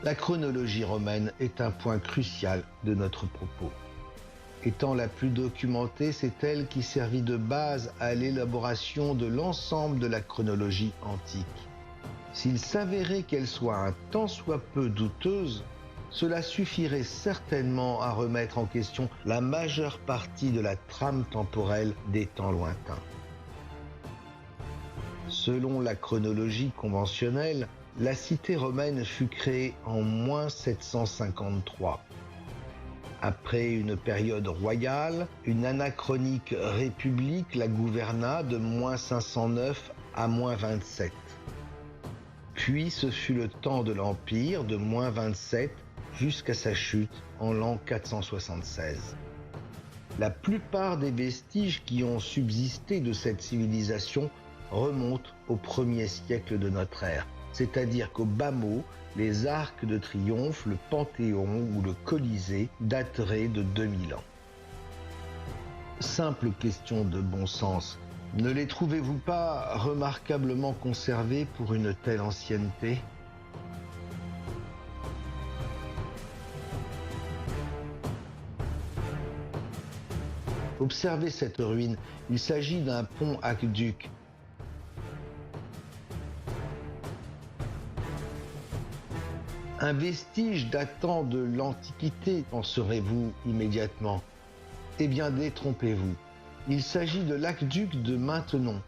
La chronologie romaine est un point crucial de notre propos. Étant la plus documentée, c'est elle qui servit de base à l'élaboration de l'ensemble de la chronologie antique. S'il s'avérait qu'elle soit un tant soit peu douteuse, cela suffirait certainement à remettre en question la majeure partie de la trame temporelle des temps lointains. Selon la chronologie conventionnelle, la cité romaine fut créée en -753. Après une période royale, une anachronique république la gouverna de -509 à -27. Puis ce fut le temps de l'Empire de -27 jusqu'à sa chute en l'an 476. La plupart des vestiges qui ont subsisté de cette civilisation remontent au 1er siècle de notre ère, c'est-à-dire qu'au bas mot, les arcs de triomphe, le Panthéon ou le Colisée dateraient de 2000 ans. Simple question de bon sens, ne les trouvez-vous pas remarquablement conservés pour une telle ancienneté ? Observez cette ruine, il s'agit d'un pont aqueduc. Un vestige datant de l'Antiquité, penserez-vous immédiatement. Eh bien, détrompez-vous. Il s'agit de l'aqueduc de Maintenon,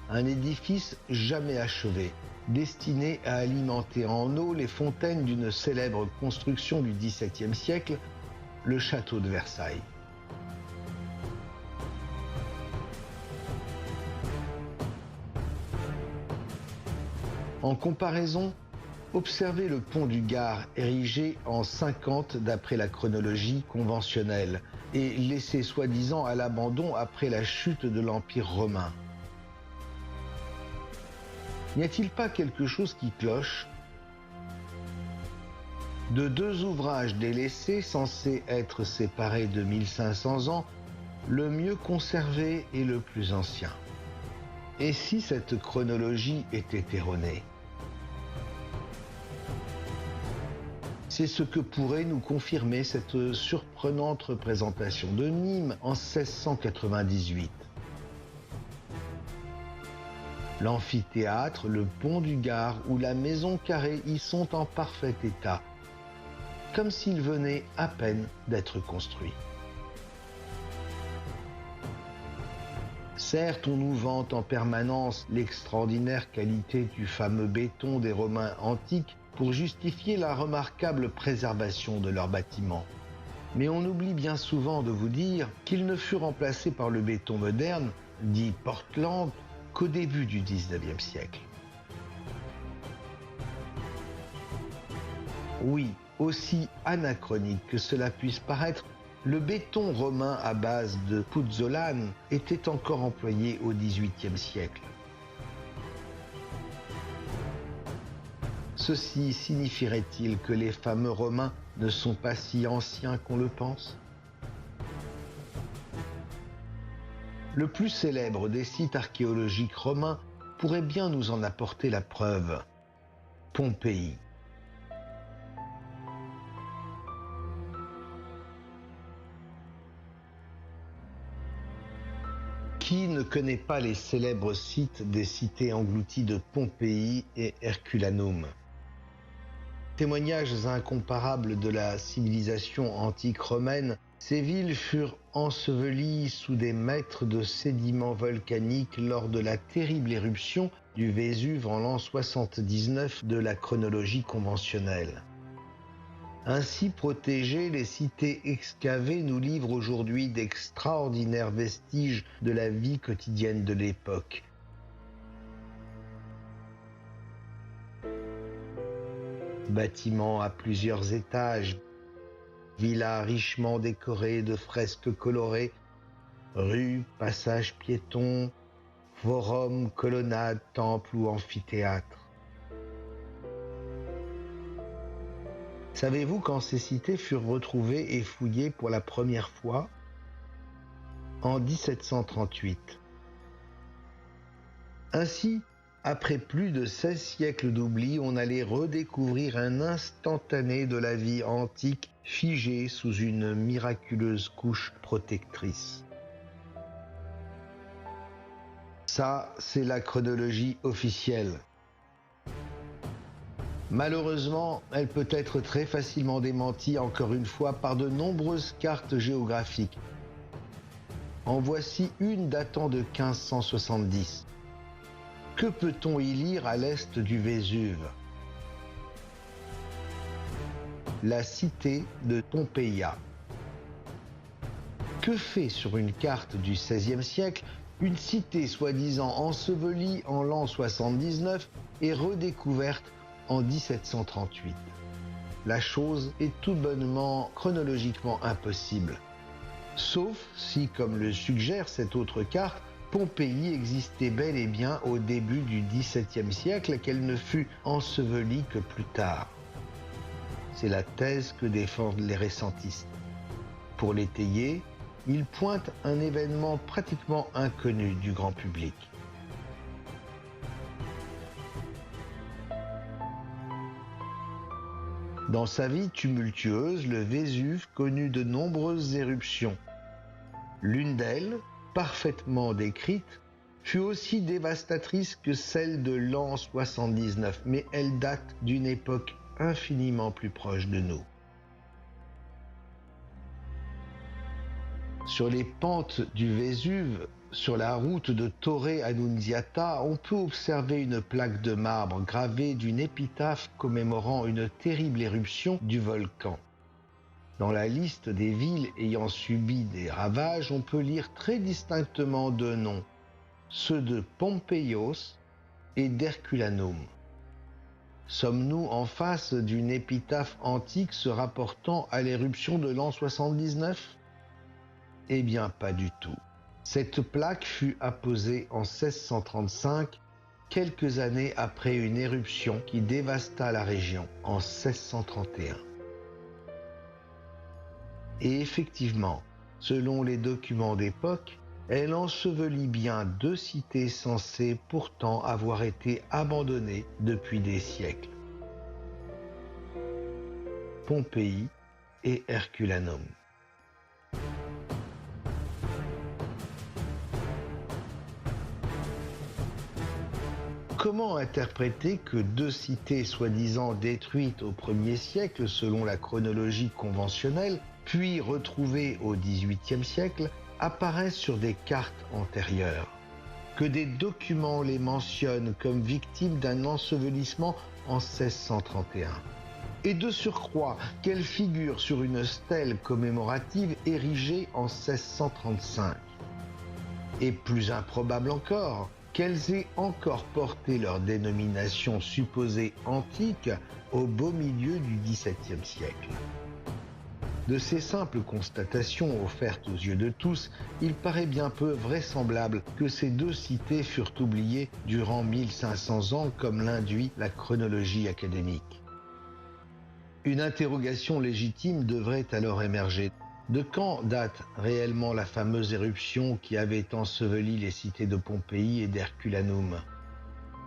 un édifice jamais achevé, destiné à alimenter en eau les fontaines d'une célèbre construction du XVIIe siècle, le château de Versailles. En comparaison, observez le pont du Gard érigé en 50 d'après la chronologie conventionnelle et laissé soi-disant à l'abandon après la chute de l'Empire romain. N'y a-t-il pas quelque chose qui cloche ? De deux ouvrages délaissés censés être séparés de 1500 ans, le mieux conservé est le plus ancien. Et si cette chronologie était erronée ? C'est ce que pourrait nous confirmer cette surprenante représentation de Nîmes en 1698. L'amphithéâtre, le pont du Gard ou la maison carrée y sont en parfait état, comme s'ils venaient à peine d'être construits. Certes, on nous vante en permanence l'extraordinaire qualité du fameux béton des Romains antiques pour justifier la remarquable préservation de leurs bâtiments. Mais on oublie bien souvent de vous dire qu'il ne fut remplacé par le béton moderne, dit Portland, qu'au début du XIXe siècle. Oui, aussi anachronique que cela puisse paraître, le béton romain à base de puzzolane était encore employé au XVIIIe siècle. Ceci signifierait-il que les fameux Romains ne sont pas si anciens qu'on le pense ? Le plus célèbre des sites archéologiques romains pourrait bien nous en apporter la preuve. Pompéi. Qui ne connaît pas les célèbres sites des cités englouties de Pompéi et Herculanum ? Témoignages incomparables de la civilisation antique romaine, ces villes furent ensevelies sous des mètres de sédiments volcaniques lors de la terrible éruption du Vésuve en l'an 79 de la chronologie conventionnelle. Ainsi protégées, les cités excavées nous livrent aujourd'hui d'extraordinaires vestiges de la vie quotidienne de l'époque. Bâtiments à plusieurs étages, villas richement décorées de fresques colorées, rues, passages piétons, forums, colonnades, temples ou amphithéâtres. Savez-vous quand ces cités furent retrouvées et fouillées pour la première fois ? En 1738. Ainsi, Après plus de 16 siècles d'oubli, on allait redécouvrir un instantané de la vie antique figé sous une miraculeuse couche protectrice. Ça, c'est la chronologie officielle. Malheureusement, elle peut être très facilement démentie, encore une fois, par de nombreuses cartes géographiques. En voici une datant de 1570. Que peut-on y lire à l'est du Vésuve? La cité de Pompeia. Que fait sur une carte du XVIe siècle une cité soi-disant ensevelie en l'an 79 et redécouverte en 1738? La chose est tout bonnement chronologiquement impossible. Sauf si, comme le suggère cette autre carte, Pompéi existait bel et bien au début du XVIIe siècle, qu'elle ne fut ensevelie que plus tard. C'est la thèse que défendent les récentistes. Pour l'étayer, ils pointent un événement pratiquement inconnu du grand public. Dans sa vie tumultueuse, le Vésuve connut de nombreuses éruptions. L'une d'elles, parfaitement décrite, fut aussi dévastatrice que celle de l'an 79, mais elle date d'une époque infiniment plus proche de nous. Sur les pentes du Vésuve, sur la route de Torre Annunziata, on peut observer une plaque de marbre gravée d'une épitaphe commémorant une terrible éruption du volcan. Dans la liste des villes ayant subi des ravages, on peut lire très distinctement deux noms, ceux de Pompeios et d'Herculanum. Sommes-nous en face d'une épitaphe antique se rapportant à l'éruption de l'an 79 ? Eh bien, pas du tout. Cette plaque fut apposée en 1635, quelques années après une éruption qui dévasta la région en 1631. Et effectivement, selon les documents d'époque, elle ensevelit bien deux cités censées pourtant avoir été abandonnées depuis des siècles. Pompéi et Herculanum. Comment interpréter que deux cités soi-disant détruites au 1er siècle selon la chronologie conventionnelle, puis retrouvées au XVIIIe siècle, apparaissent sur des cartes antérieures? Que des documents les mentionnent comme victimes d'un ensevelissement en 1631? Et de surcroît, qu'elles figurent sur une stèle commémorative érigée en 1635? Et plus improbable encore, qu'elles aient encore porté leur dénomination supposée antique au beau milieu du XVIIe siècle. De ces simples constatations offertes aux yeux de tous, il paraît bien peu vraisemblable que ces deux cités furent oubliées durant 1500 ans comme l'induit la chronologie académique. Une interrogation légitime devrait alors émerger. De quand date réellement la fameuse éruption qui avait enseveli les cités de Pompéi et d'Herculanum?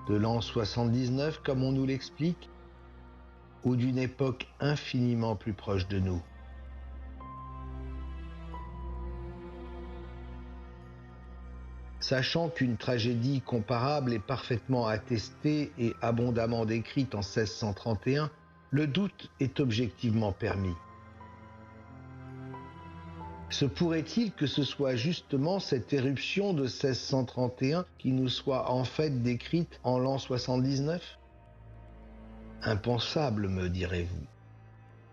De l'an 79, comme on nous l'explique, ou d'une époque infiniment plus proche de nous? Sachant qu'une tragédie comparable est parfaitement attestée et abondamment décrite en 1631, le doute est objectivement permis. Se pourrait-il que ce soit justement cette éruption de 1631 qui nous soit en fait décrite en l'an 79? Impensable, me direz-vous.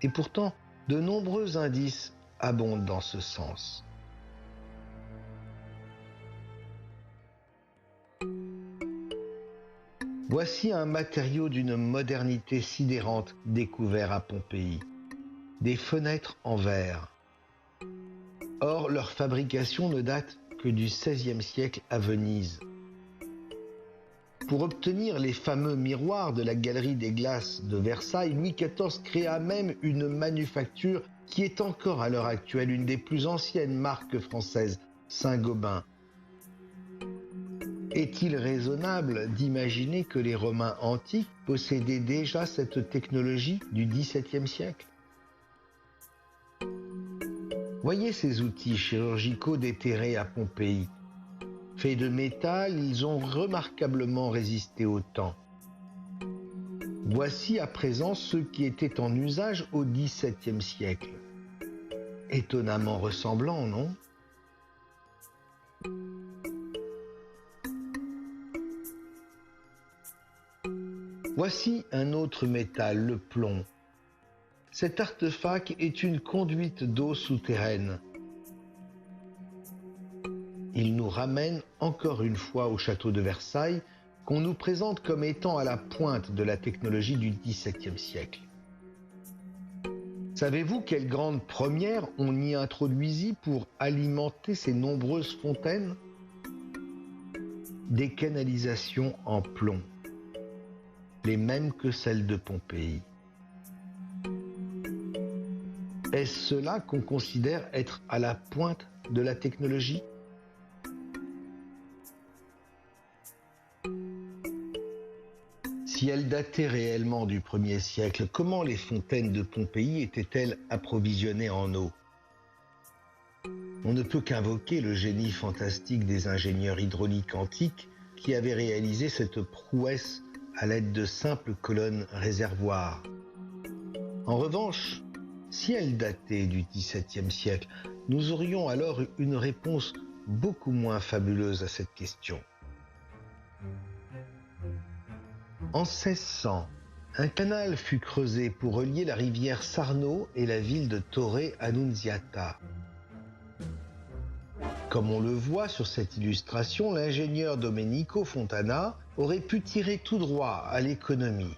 Et pourtant, de nombreux indices abondent dans ce sens. Voici un matériau d'une modernité sidérante découvert à Pompéi. Des fenêtres en verre. Or, leur fabrication ne date que du XVIe siècle à Venise. Pour obtenir les fameux miroirs de la Galerie des Glaces de Versailles, Louis XIV créa même une manufacture qui est encore à l'heure actuelle une des plus anciennes marques françaises, Saint-Gobain. Est-il raisonnable d'imaginer que les Romains antiques possédaient déjà cette technologie du XVIIe siècle? Voyez ces outils chirurgicaux déterrés à Pompéi. Faits de métal, ils ont remarquablement résisté au temps. Voici à présent ceux qui étaient en usage au XVIIe siècle. Étonnamment ressemblants, non? Voici un autre métal, le plomb. Cet artefact est une conduite d'eau souterraine. Il nous ramène encore une fois au château de Versailles, qu'on nous présente comme étant à la pointe de la technologie du XVIIe siècle. Savez-vous quelle grande première on y introduisit pour alimenter ces nombreuses fontaines? Des canalisations en plomb, les mêmes que celles de Pompéi. Est-ce cela qu'on considère être à la pointe de la technologie? Si elles dataient réellement du 1er siècle, comment les fontaines de Pompéi étaient-elles approvisionnées en eau? On ne peut qu'invoquer le génie fantastique des ingénieurs hydrauliques antiques qui avaient réalisé cette prouesse à l'aide de simples colonnes réservoirs. En revanche, si elles dataient du XVIIe siècle, nous aurions alors une réponse beaucoup moins fabuleuse à cette question. En 1600, un canal fut creusé pour relier la rivière Sarno et la ville de Torre Annunziata. Comme on le voit sur cette illustration, l'ingénieur Domenico Fontana aurait pu tirer tout droit à l'économie.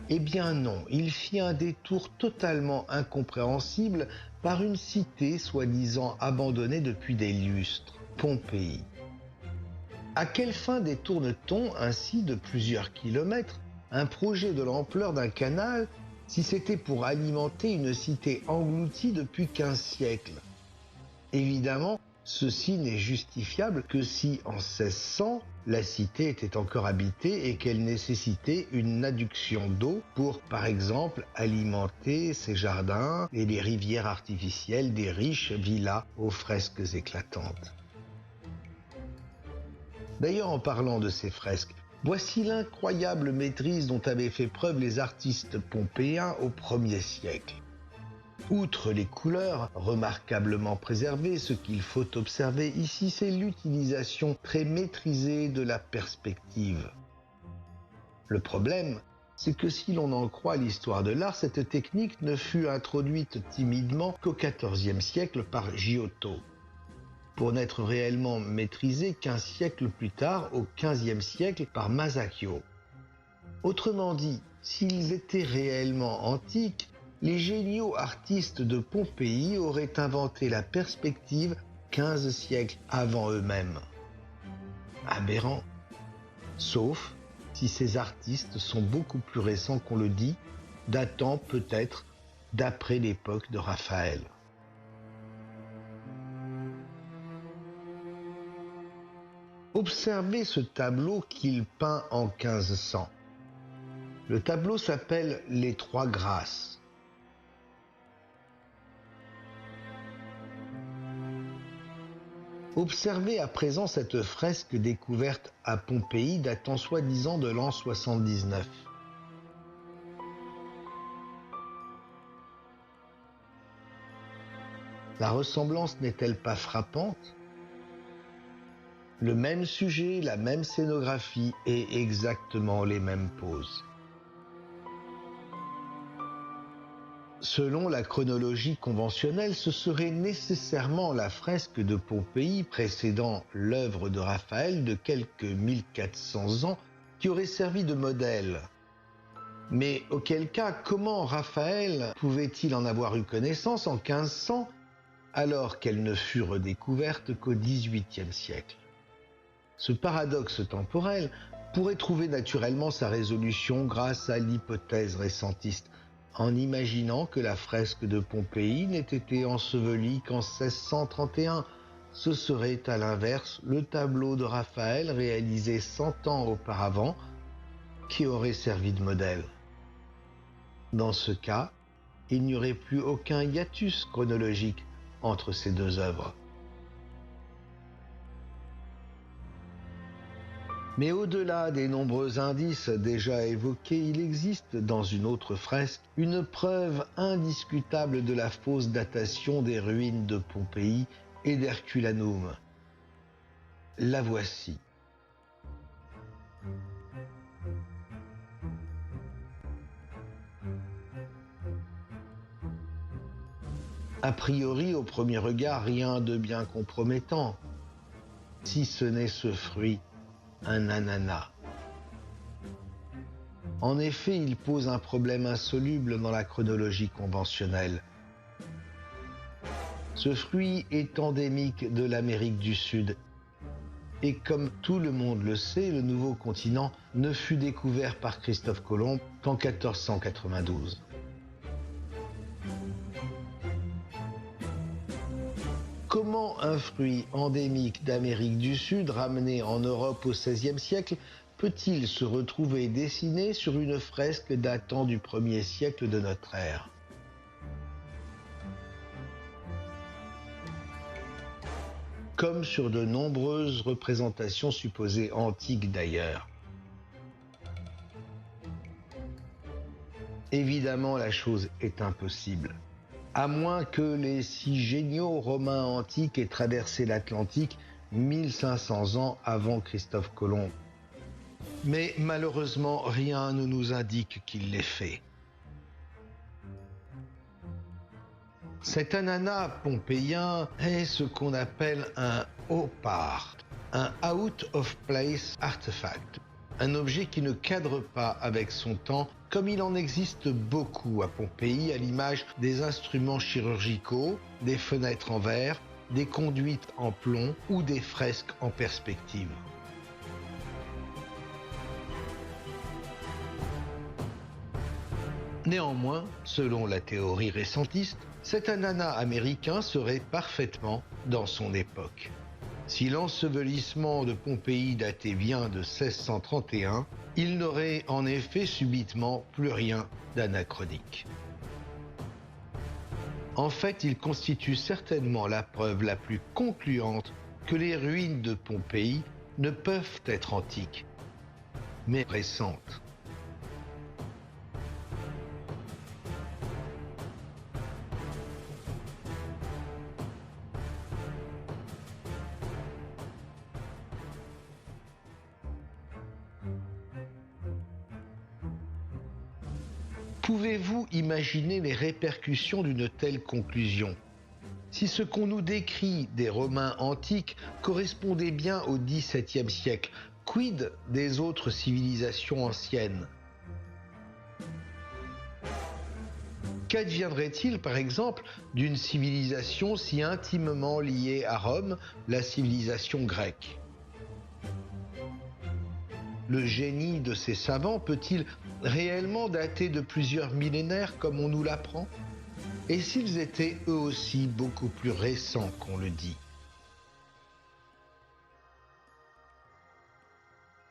Eh bien non, il fit un détour totalement incompréhensible par une cité soi-disant abandonnée depuis des lustres, Pompéi. À quelle fin détourne-t-on ainsi de plusieurs kilomètres un projet de l'ampleur d'un canal si c'était pour alimenter une cité engloutie depuis 15 siècles? Évidemment, ceci n'est justifiable que si, en 1600, la cité était encore habitée et qu'elle nécessitait une adduction d'eau pour, par exemple, alimenter ses jardins et les rivières artificielles des riches villas aux fresques éclatantes. D'ailleurs, en parlant de ces fresques, voici l'incroyable maîtrise dont avaient fait preuve les artistes pompéens au 1er siècle. Outre les couleurs remarquablement préservées, ce qu'il faut observer ici, c'est l'utilisation très maîtrisée de la perspective. Le problème, c'est que si l'on en croit l'histoire de l'art, cette technique ne fut introduite timidement qu'au XIVe siècle par Giotto, pour n'être réellement maîtrisée qu'1 siècle plus tard, au XVe siècle, par Masaccio. Autrement dit, s'ils étaient réellement antiques, les géniaux artistes de Pompéi auraient inventé la perspective 15 siècles avant eux-mêmes. Aberrant. Sauf si ces artistes sont beaucoup plus récents qu'on le dit, datant peut-être d'après l'époque de Raphaël. Observez ce tableau qu'il peint en 1500. Le tableau s'appelle « Les Trois Grâces ». Observez à présent cette fresque découverte à Pompéi datant soi-disant de l'an 79. La ressemblance n'est-elle pas frappante? Le même sujet, la même scénographie et exactement les mêmes poses. Selon la chronologie conventionnelle, ce serait nécessairement la fresque de Pompéi précédant l'œuvre de Raphaël de quelques 1400 ans qui aurait servi de modèle. Mais auquel cas, comment Raphaël pouvait-il en avoir eu connaissance en 1500 alors qu'elle ne fut redécouverte qu'au XVIIIe siècle? Ce paradoxe temporel pourrait trouver naturellement sa résolution grâce à l'hypothèse récentiste, en imaginant que la fresque de Pompéi n'ait été ensevelie qu'en 1631, ce serait à l'inverse le tableau de Raphaël réalisé 100 ans auparavant qui aurait servi de modèle. Dans ce cas, il n'y aurait plus aucun hiatus chronologique entre ces deux œuvres. Mais au-delà des nombreux indices déjà évoqués, il existe dans une autre fresque une preuve indiscutable de la fausse datation des ruines de Pompéi et d'Herculanum. La voici. A priori, au premier regard, rien de bien compromettant, si ce n'est ce fruit, un ananas. En effet, il pose un problème insoluble dans la chronologie conventionnelle. Ce fruit est endémique de l'Amérique du Sud. Et comme tout le monde le sait, le nouveau continent ne fut découvert par Christophe Colomb qu'en 1492. Comment un fruit endémique d'Amérique du Sud, ramené en Europe au XVIe siècle, peut-il se retrouver dessiné sur une fresque datant du 1er siècle de notre ère ? Comme sur de nombreuses représentations supposées antiques d'ailleurs. Évidemment, la chose est impossible. À moins que les si géniaux Romains antiques aient traversé l'Atlantique 1500 ans avant Christophe Colomb. Mais malheureusement, rien ne nous indique qu'il l'ait fait. Cet ananas pompéien est ce qu'on appelle un OPAR, un Out of Place Artefact, un objet qui ne cadre pas avec son temps, comme il en existe beaucoup à Pompéi, à l'image des instruments chirurgicaux, des fenêtres en verre, des conduites en plomb ou des fresques en perspective. Néanmoins, selon la théorie récentiste, cet ananas américain serait parfaitement dans son époque. Si l'ensevelissement de Pompéi datait bien de 1631, il n'aurait en effet subitement plus rien d'anachronique. En fait, il constitue certainement la preuve la plus concluante que les ruines de Pompéi ne peuvent être antiques, mais récentes. Pouvez-vous imaginer les répercussions d'une telle conclusion ? Si ce qu'on nous décrit des Romains antiques correspondait bien au XVIIe siècle, quid des autres civilisations anciennes ? Qu'adviendrait-il, par exemple, d'une civilisation si intimement liée à Rome, la civilisation grecque ? Le génie de ces savants peut-il réellement dater de plusieurs millénaires comme on nous l'apprend ? Et s'ils étaient eux aussi beaucoup plus récents qu'on le dit ?